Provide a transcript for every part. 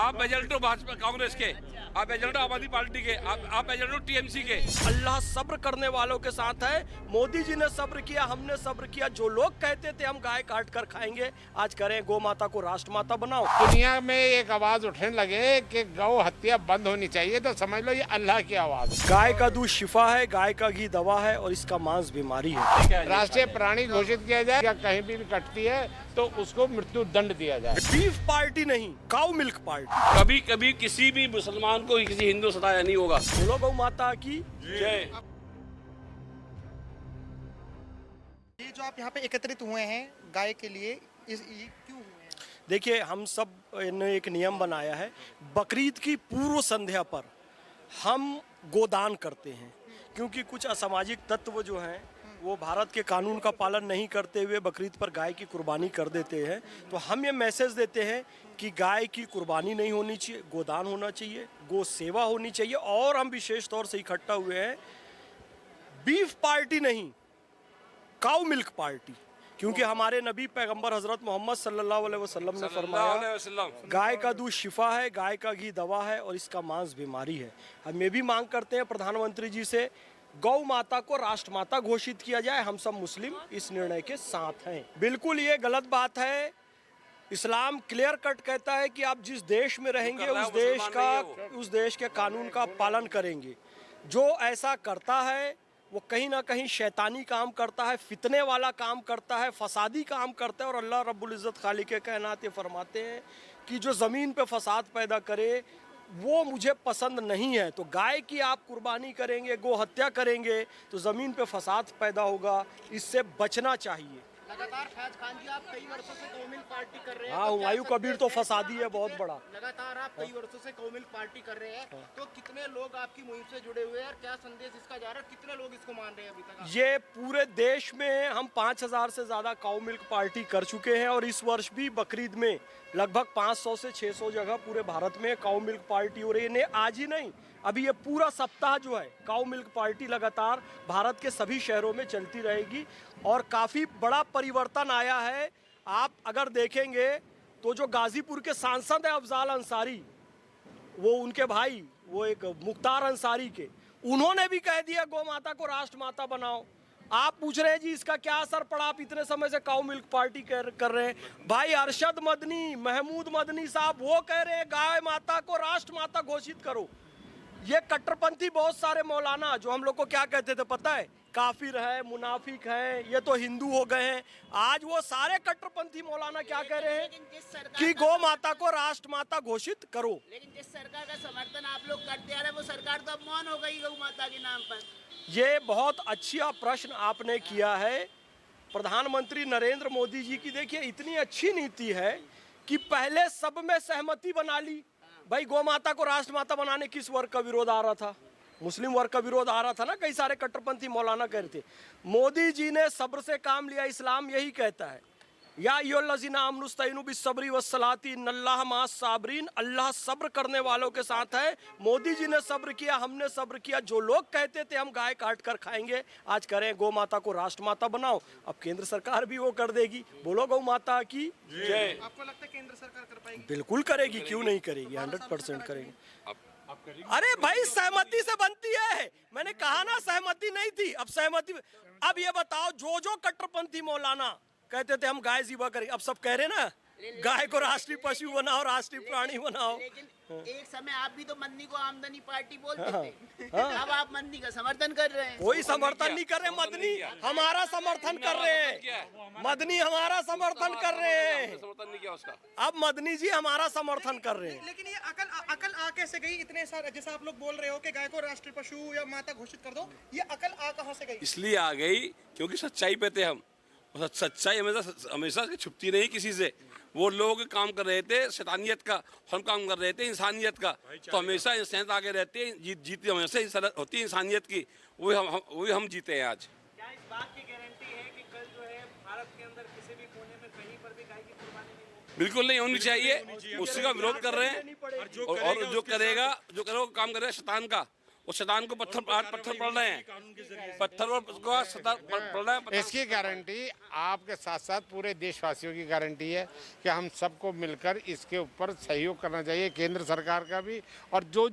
आप एजेंट हो भाजपा कांग्रेस के, आप एजेंट हो आम आदमी पार्टी के, आप एजेंट हो टीएमसी के। अल्लाह सब्र करने वालों के साथ है। मोदी जी ने सब्र किया, हमने सब्र किया। जो लोग कहते थे हम गाय काट कर खाएंगे, आज करें गौ माता को राष्ट्र माता बनाओ। दुनिया में एक आवाज उठने लगे कि गौ हत्या बंद होनी चाहिए, तो समझ लो ये अल्लाह की आवाज है। गाय का दूध शिफा है, गाय का घी दवा है और इसका मांस बीमारी है। राष्ट्रीय प्राणी घोषित किया जाए या कहीं भी कटती है तो उसको मृत्यु दंड दिया जाए। बीफ पार्टी नहीं, काउ मिल्क पार्टी। कभी कभी किसी भी मुसलमान को किसी हिंदू सताया नहीं होगा। बोलो गौ माता की जय। ये जो आप यहाँ पे एकत्रित हुए हैं गाय के लिए, ये क्यों हुए हैं? देखिए, हम सब ने एक नियम बनाया है, बकरीद की पूर्व संध्या पर हम गोदान करते हैं, क्योंकि कुछ असामाजिक तत्व जो हैं वो भारत के कानून का पालन नहीं करते हुए बकरीद पर गाय की कुर्बानी कर देते हैं। तो हम ये मैसेज देते हैं कि गाय की कुर्बानी नहीं होनी चाहिए, गोदान होना चाहिए, गो सेवा होनी चाहिए। और हम विशेष तौर से इकट्ठा हुए हैं बीफ पार्टी नहीं, काउ मिल्क पार्टी, क्योंकि हमारे नबी पैगंबर हजरत मोहम्मद सल्लल्लाहु अलैहि वसल्लम ने फरमाया गाय का दूध शिफा है, गाय का घी दवा है और इसका मांस बीमारी है। हम ये भी मांग करते हैं प्रधानमंत्री जी से, गौ माता को राष्ट्र माता घोषित किया जाए। हम सब मुस्लिम इस निर्णय के साथ हैं। बिल्कुल ये गलत बात है। इस्लाम क्लियर कट कहता है कि आप जिस देश में रहेंगे उस देश के कानून का पालन करेंगे। जो ऐसा करता है वो कहीं ना कहीं शैतानी काम करता है, फितने वाला काम करता है, फसादी काम करता है। और अल्लाह रब्बुल इज़्ज़त खालिक के कायनात ये फरमाते हैं कि जो ज़मीन पे फसाद पैदा करे वो मुझे पसंद नहीं है। तो गाय की आप कुर्बानी करेंगे, गो हत्या करेंगे तो ज़मीन पे फसाद पैदा होगा, इससे बचना चाहिए। लगातार फैज खान जी आप कई वर्षों से कौमिल पार्टी कर रहे हैं। हाँ, हुमायूं कबीर तो फसादी है बहुत बड़ा। लगातार आप कई वर्षों से कौमिल पार्टी कर रहे हैं, तो कितने लोग आपकी मुहिम से जुड़े हुए हैं और क्या संदेश इसका जा रहा है, कितने लोग इसको मान रहे हैं अभी तक? ये पूरे देश में हम 5000 से ज़्यादा काउ मिल्क पार्टी कर चुके हैं और इस वर्ष भी बकरीद में लगभग 500 से 600 जगह पूरे भारत में काउ मिल्क पार्टी हो रही है। आज ही नहीं, अभी ये पूरा सप्ताह जो है काउ मिल्क पार्टी लगातार भारत के सभी शहरों में चलती रहेगी और काफ़ी बड़ा परिवर्तन आया है। आप अगर देखेंगे तो जो गाजीपुर के सांसद हैं अफजाल अंसारी, वो उनके भाई वो एक मुख्तार अंसारी के, उन्होंने भी कह दिया गौ माता को राष्ट्र माता बनाओ। आप पूछ रहे हैं जी इसका क्या असर पड़ा, आप इतने समय से काउ मिल्क पार्टी कर रहे हैं। भाई अरशद मदनी, महमूद मदनी साहब वो कह रहे हैं गाय माता को राष्ट्र माता घोषित करो। ये कट्टरपंथी बहुत सारे मौलाना जो हम लोग को क्या कहते थे पता है, काफिर है, मुनाफिक है, ये तो हिंदू हो गए हैं। आज वो सारे कट्टरपंथी मौलाना क्या कह रहे हैं कि गौ माता को राष्ट्र माता घोषित करो। लेकिन जिस सरकार का समर्थन आप लोग करते आ रहे हैं वो सरकार तो अब मौन हो गई गौ माता के नाम पर। ये बहुत अच्छा प्रश्न आपने किया है। प्रधानमंत्री नरेंद्र मोदी जी की देखिए इतनी अच्छी नीति है कि पहले सब में सहमति बना ली। भाई गौ माता को राष्ट्र माता बनाने किस वर्ग का विरोध आ रहा था? मुस्लिम वर्ग का विरोध आ रहा था ना, कई सारे कट्टरपंथी मौलाना कह रहे थे। मोदी जी ने सब्र से काम लिया। इस्लाम यही कहता है या अय्युहल्लज़ीना आमनुस्तईनु बिस्सब्रि वस्सलाती इन्नल्लाह माअस साबिरीन, अल्लाह सब्र करने वालों के साथ है। मोदी जी ने सब्र किया, हमने सब्र किया। जो लोग कहते थे हम गाय काट कर खाएंगे, आज करें गौ माता को राष्ट्र माता बनाओ। अब केंद्र सरकार भी वो कर देगी। बोलो गौ माता की जय। आपको लगता है केंद्र सरकार कर पाएगी? बिल्कुल करेगी, क्यों नहीं करेगी, 100% करेगी। अरे भाई सहमति से बनती है, मैंने कहा ना सहमति नहीं थी, अब सहमति। अब ये बताओ, जो कट्टरपंथी मौलाना कहते थे हम गाय ज़िबा करेंगे, अब सब कह रहे ना गाय को राष्ट्रीय पशु बनाओ, राष्ट्रीय प्राणी बनाओ। लेकिन एक समय आप भी तो मदनी को आमदनी पार्टी बोलते थे, अब आप मदनी का समर्थन कर रहे हैं। कोई समर्थन नहीं कर रहे, मदनी हमारा समर्थन कर रहे हैं। मदनी हमारा समर्थन कर रहे हैं। समर्थन नहीं किया उसका। अब मदनी जी हमारा समर्थन कर रहे हैं। लेकिन ये अकल आ कैसे गई? इतने सारे जैसा आप लोग बोल रहे हो कि गाय को राष्ट्रीय पशु या माता घोषित कर दो, ये अकल आ कहाँ से गई? इसलिए आ गई क्योंकि सच्चाई पे थे हम। सच्चाई हमेशा छुपती नहीं किसी से। वो लोग काम कर रहे थे शैतानियत का, हम काम कर रहे थे इंसानियत का। तो हमेशा इंसान आगे रहते हैं, जीत हमेशा होती है इंसानियत की। वही हम जीते हैं आज। क्या इस बात की गारंटी है कि कल जो है भारत के अंदर किसी भी कोने में कहीं पर भी गाय की कुर्बानी नहीं होगी? बिल्कुल नहीं होनी चाहिए, उसी का विरोध कर रहे हैं। और जो करेगा काम करेगा शैतान का, वो शैतान को पत्थर पड़ रहे हैं, पत्थर पड़ रहे हैं। इसकी गारंटी आपके साथ साथ पूरे देशवासियों की गारंटी है कि हम सबको मिलकर इसके ऊपर सहयोग करना चाहिए, केंद्र सरकार का भी, और जो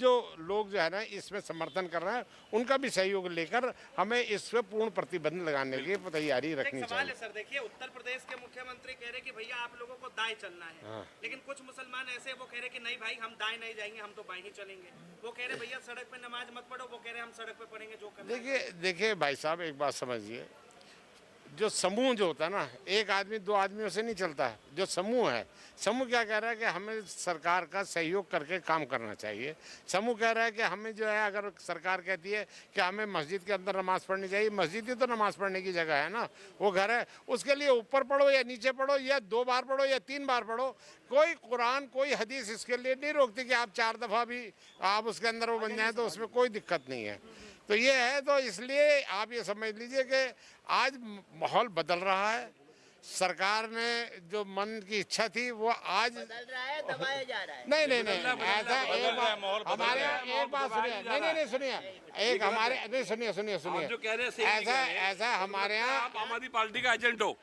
लोग जो है ना इसमें समर्थन कर रहे हैं उनका भी सहयोग लेकर हमें इस पे पूर्ण प्रतिबंध लगाने की तैयारी रखनी एक सवाल है चाहिए। सर, देखिए उत्तर प्रदेश के मुख्यमंत्री कह रहे कि भैया आप लोगों को दाएं चलना है, लेकिन कुछ मुसलमान ऐसे वो कह रहे कि नहीं भाई हम दाएं नहीं जाएंगे, हम तो बाएं ही चलेंगे। वो कह रहे भैया सड़क पे नमाज मत पढ़ो, वो कह रहे हम सड़क पे पढ़ेंगे जो करना है। देखिए भाई साहब, एक बात समझिए, जो समूह जो होता है ना, एक आदमी दो आदमियों से नहीं चलता है। जो समूह है, समूह क्या कह रहा है कि हमें सरकार का सहयोग करके काम करना चाहिए। समूह कह रहा है कि हमें जो है, अगर सरकार कहती है कि हमें मस्जिद के अंदर नमाज पढ़नी चाहिए, मस्जिद ही तो नमाज पढ़ने की जगह है ना, वो घर है, उसके लिए ऊपर पढ़ो या नीचे पढ़ो या 2 बार पढ़ो या 3 बार पढ़ो, कोई कुरान कोई हदीस इसके लिए नहीं रोकती कि आप 4 दफ़ा भी आप उसके अंदर वो बन जाए, तो उसमें कोई दिक्कत नहीं है। तो ये है, तो इसलिए आप ये समझ लीजिए कि आज माहौल बदल रहा है। सरकार ने जो मन की इच्छा थी वो आज बदल रहा है, दबाया जा रहा है। नहीं ऐसा एक बात हमारे एक बात सुनिए, नहीं सुनिए, एक हमारे नहीं सुनिए आप जो कह रहे हैं सही नहीं कह रहे हैं। ऐसा हमारे यहाँ आप आम आदमी पार्टी का एजेंट हो,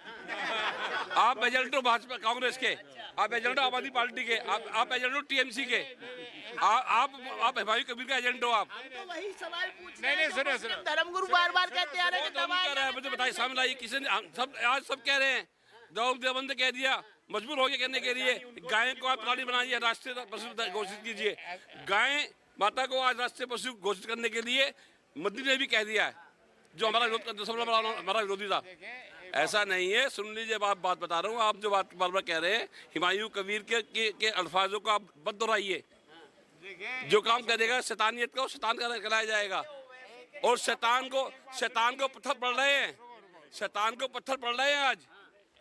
आप एजेंट हो भाजपा कांग्रेस के, आप एजेंट हो आम आदमी पार्टी के, आप एजेंट हो टीएमसी के, आप हुमायूं कबीर का एजेंट हो आप। तो वही सवाल पूछ नहीं, रहे हैं, सुनिए, मुस्लिम धर्मगुरु बार-बार कहते आ रहे हैं कि दबाया जा रहा है। मुझे बताइए, सामने लाइए, किसी ने आज सब कह रहे हैं, देवबंद कह दिया, मजबूर हो गए कहने के लिए गाय को आप प्राणी बनाइए, राष्ट्रीय पशु घोषित कीजिए। गाय माता को आज राष्ट्रीय पशु घोषित करने के लिए मोदी ने भी कह दिया है, जो हमारा हमारा विरोधी था। ऐसा नहीं है, सुन लीजिए, आप बात बता रहा हूँ, आप जो बात बार बार कह रहे हैं, हुमायूं कबीर के अल्फाजों को आप मत दोहराइए। जो काम करेगा शैतानियत का, शैतान का कहलाया जाएगा। और शैतान को पत्थर पड़ रहे हैं, शैतान को पत्थर पड़ रहे हैं आज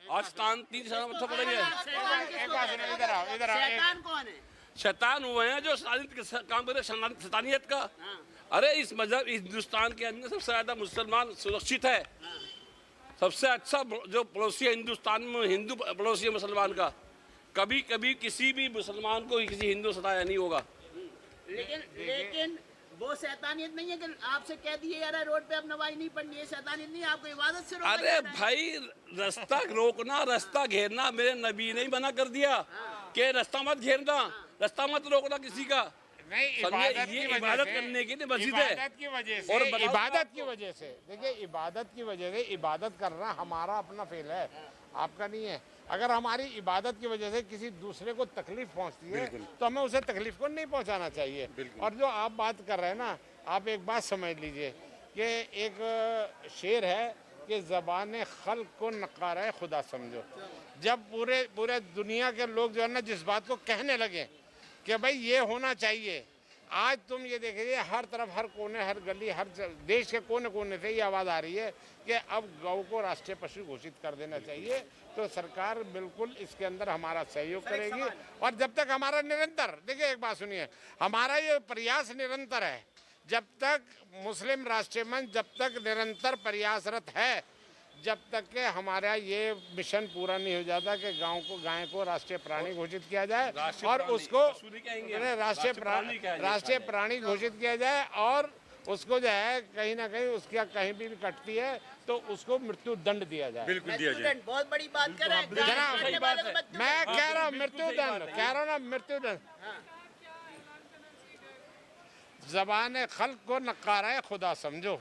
शैतान 3 साल पत्थर पड़ रहे हैं। शैतान कौन है? शैतान हुए हैं जो काम करे शैतानियत का। अरे इस मजहब हिंदुस्तान के अंदर सबसे ज्यादा मुसलमान सुरक्षित है, सबसे अच्छा जो पड़ोसी है हिंदुस्तान में, हिंदू पड़ोसी है मुसलमान का। कभी किसी भी मुसलमान को किसी हिंदू सताया नहीं होगा। लेकिन वो शैतानियत नहीं है कि आपसे कह दिए यार रोड पे अब नमाज नहीं पढ़नी है, शैतानियत नहीं, आपको इबादत से रोका अरे जा रहा है। भाई, रास्ता रोकना, रास्ता घेरना मेरे नबी ने ही मना कर दिया कि रास्ता मत घेरना, रास्ता मत रोकना किसी का। नहीं, ये इबादत करने के लिए मस्जिद है, इबादत की वजह से, और इबादत की वजह से, देखिए इबादत की वजह से, इबादत करना हमारा अपना फेल है, आपका नहीं है। अगर हमारी इबादत की वजह से किसी दूसरे को तकलीफ पहुंचती है तो हमें उसे तकलीफ को नहीं पहुंचाना चाहिए। और जो आप बात कर रहे हैं ना, आप एक बात समझ लीजिए कि एक शेर है कि ज़बान खल्क़ को नकारा है खुदा समझो। जब पूरे दुनिया के लोग जो है ना जिस बात को कहने लगे कि भाई ये होना चाहिए, आज तुम ये देखिए हर तरफ, हर कोने, हर गली, हर देश के कोने कोने से ये आवाज़ आ रही है कि अब गौ को राष्ट्रीय पशु घोषित कर देना चाहिए। तो सरकार बिल्कुल इसके अंदर हमारा सहयोग करेगी। और जब तक हमारा निरंतर, देखिए एक बात सुनिए, हमारा ये प्रयास निरंतर है, जब तक मुस्लिम राष्ट्रीय मंच जब तक निरंतर प्रयासरत है, जब तक के हमारा ये मिशन पूरा नहीं हो जाता कि गाय को राष्ट्रीय प्राणी घोषित किया जाए और उसको राष्ट्रीय प्राणी घोषित किया जाए, और उसको जो है कहीं ना कहीं उसकी कहीं भी कटती है तो उसको मृत्यु दंड दिया जाए। बिल्कुल दिया जाए। बहुत बड़ी बात कर रहे हैं। मैं कह रहा हूँ मृत्यु दंड, कह रहा हूँ ना मृत्यु दंड। ज़बान खल्क़ को नकारा है खुदा समझो।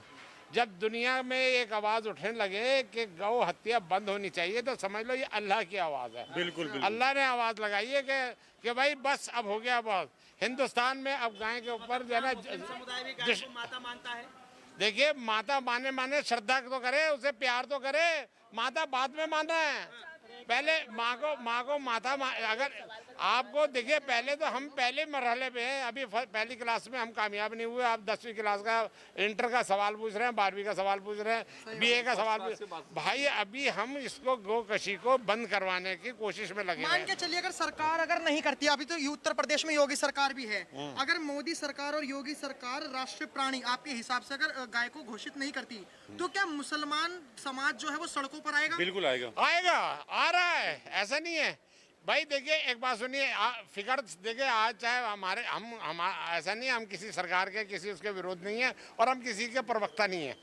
जब दुनिया में एक आवाज़ उठने लगे कि गौ हत्या बंद होनी चाहिए, तो समझ लो ये अल्लाह की आवाज़ है। बिल्कुल अल्लाह ने आवाज़ लगाई है कि भाई बस अब हो गया बहुत। हिंदुस्तान में अब गाय के ऊपर जो है ना, समुदाय भी गाय को माता मानता है। देखिए माता माने श्रद्धा तो करे, उसे प्यार तो करे, माता बाद में मानना है। पहले माँ को माता अगर आपको देखिए, पहले तो हम पहले मरहले पे हैं, अभी पहली क्लास में हम कामयाब नहीं हुए, आप 10वीं क्लास का इंटर का सवाल पूछ रहे हैं, 12वीं का सवाल पूछ रहे हैं, BA का सवाल पूछ भाई। अभी हम इसको गोकशी को बंद करवाने की कोशिश में लगे मान के चलिए अगर सरकार अगर नहीं करती, अभी तो उत्तर प्रदेश में योगी सरकार भी है, अगर मोदी सरकार और योगी सरकार राष्ट्रीय प्राणी आपके हिसाब से अगर गाय को घोषित नहीं करती, तो क्या मुसलमान समाज जो है वो सड़कों पर आएगा? बिल्कुल आएगा, आ रहा है। ऐसा नहीं है, भाई देखिए एक बात सुनिए, फिगर देखिए आज चाहे हम ऐसा नहीं है, हम किसी सरकार के किसी उसके विरोध नहीं है और हम किसी के प्रवक्ता नहीं है,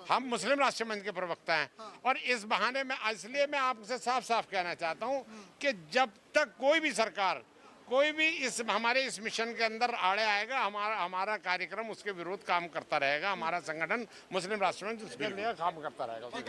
हम मुस्लिम राष्ट्रीय मंच के प्रवक्ता हैं। और इस बहाने में इसलिए मैं आपसे साफ साफ कहना चाहता हूं कि जब तक कोई भी सरकार कोई भी हमारे इस मिशन के अंदर आड़े आएगा, हमारा कार्यक्रम उसके विरोध काम करता रहेगा, हमारा संगठन मुस्लिम राष्ट्र मंच उसके लिए काम करता रहेगा।